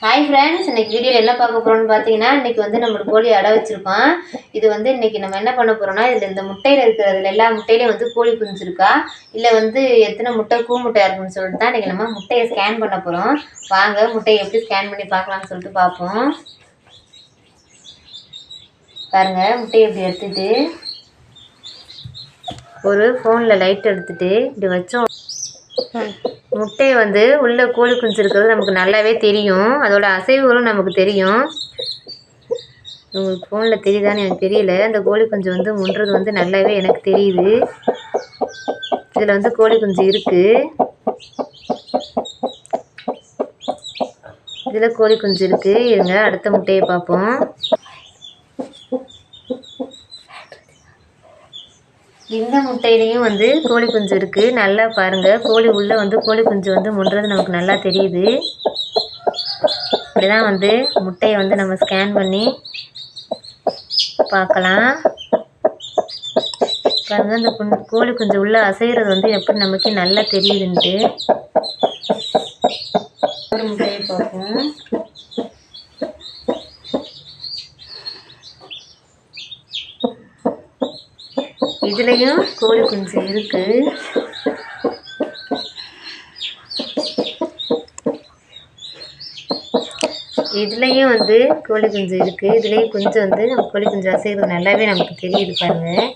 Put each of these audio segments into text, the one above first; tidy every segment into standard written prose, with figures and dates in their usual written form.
Hi friends, இன்றைக்கி வீடியோவில் என்ன பார்க்க போகிறோம்னு பார்த்தீங்கன்னா, இன்றைக்கி வந்து நம்மளுக்கு கோழி அடை வச்சுருக்கோம். இது வந்து இன்றைக்கி நம்ம என்ன பண்ண போகிறோம்னா, இதில் இந்த முட்டையில் இருக்கிறதுல எல்லா முட்டையிலையும் வந்து கோழி குஞ்சிருக்கா இல்லை வந்து எத்தனை முட்டை முட்டையாக இருக்குன்னு சொல்லிட்டு தான் இன்றைக்கி நம்ம முட்டையை ஸ்கேன் பண்ண போகிறோம். வாங்க முட்டையை எப்படி ஸ்கேன் பண்ணி பார்க்கலாம்னு சொல்லிட்டு பார்ப்போம். பாருங்கள், முட்டையை இப்படி எடுத்துகிட்டு ஒரு ஃபோனில் லைட் எடுத்துகிட்டு இப்படி வச்சோம். முட்டையை வந்து உள்ளே கோழி குஞ்சு இருக்கிறது நமக்கு நல்லாவே தெரியும். அதோட அசைவுகளும் நமக்கு தெரியும். உங்களுக்கு ஃபோனில் தெரியுதான்னு எனக்கு தெரியல. அந்த கோழி குஞ்சு வந்து முன்றது வந்து நல்லாவே எனக்கு தெரியுது. இதில் வந்து கோழி குஞ்சு இருக்குது. இதில் கோழி குஞ்சு இருக்குது. இருங்க அடுத்த முட்டையை பார்ப்போம். இந்த முட்டையிலையும் வந்து கோழி குஞ்சு இருக்குது. நல்லா பாருங்கள், கோழி உள்ளே வந்து கோழி குஞ்சு வந்து முன்றது நமக்கு நல்லா தெரியுது. இப்படிதான் வந்து முட்டையை வந்து நம்ம ஸ்கேன் பண்ணி பார்க்கலாம். பாருங்கள், இந்த கோழி குஞ்சு உள்ளே அசைகிறது வந்து எப்படி நமக்கு நல்லா தெரியுதுன்ட்டு. ஒரு முட்டையை பார்ப்போம். இதுலேயும் கோழி குஞ்சு இருக்குது. இதுலேயும் வந்து கோழி குஞ்சு இருக்குது. இதுலேயும் கொஞ்சம் வந்து நம்ம கோழி குஞ்சு அசைகிறது நல்லாவே நமக்கு தெரியுது. பாருங்கள்,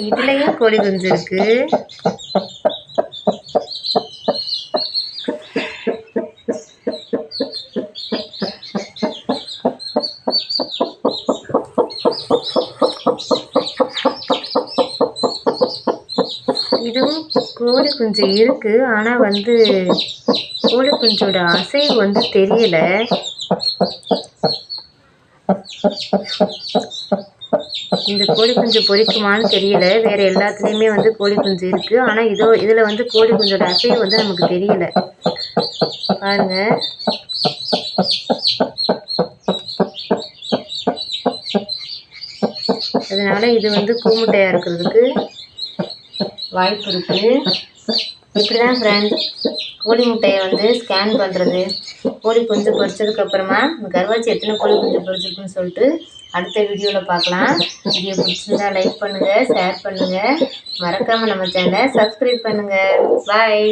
இதுலேயும் கோழி குஞ்சு இருக்குது. இதுவும் கோழி குஞ்சு இருக்குது. ஆனால் வந்து கோழி குஞ்சோட அசைவு வந்து தெரியலை. இந்த கோழி குஞ்சு பொரிக்குமான்னு தெரியல. வேறு எல்லாத்துலேயுமே வந்து கோழி குஞ்சு இருக்குது. ஆனால் இதில் வந்து கோழி குஞ்சோட அசைவு வந்து நமக்கு தெரியல. பாருங்கள், அதனால் இது வந்து கூமுட்டையாக இருக்கிறதுக்கு வாய்ப்பு இருக்குது. இப்படி தான் ஃப்ரெண்ட்ஸ் கோழி முட்டையை வந்து ஸ்கேன் பண்ணுறது. கோழி குஞ்சு பொரிச்சதுக்கப்புறமா கர்வாச்சி எத்தனை கோழி குஞ்சு பொரிச்சிருக்குன்னு சொல்லிட்டு அடுத்த வீடியோவில் பார்க்கலாம். வீடியோ பிடிச்சிருந்தா லைக் பண்ணுங்கள், ஷேர் பண்ணுங்கள், மறக்காமல் நம்ம சேனலை சப்ஸ்கிரைப் பண்ணுங்கள். பாய்.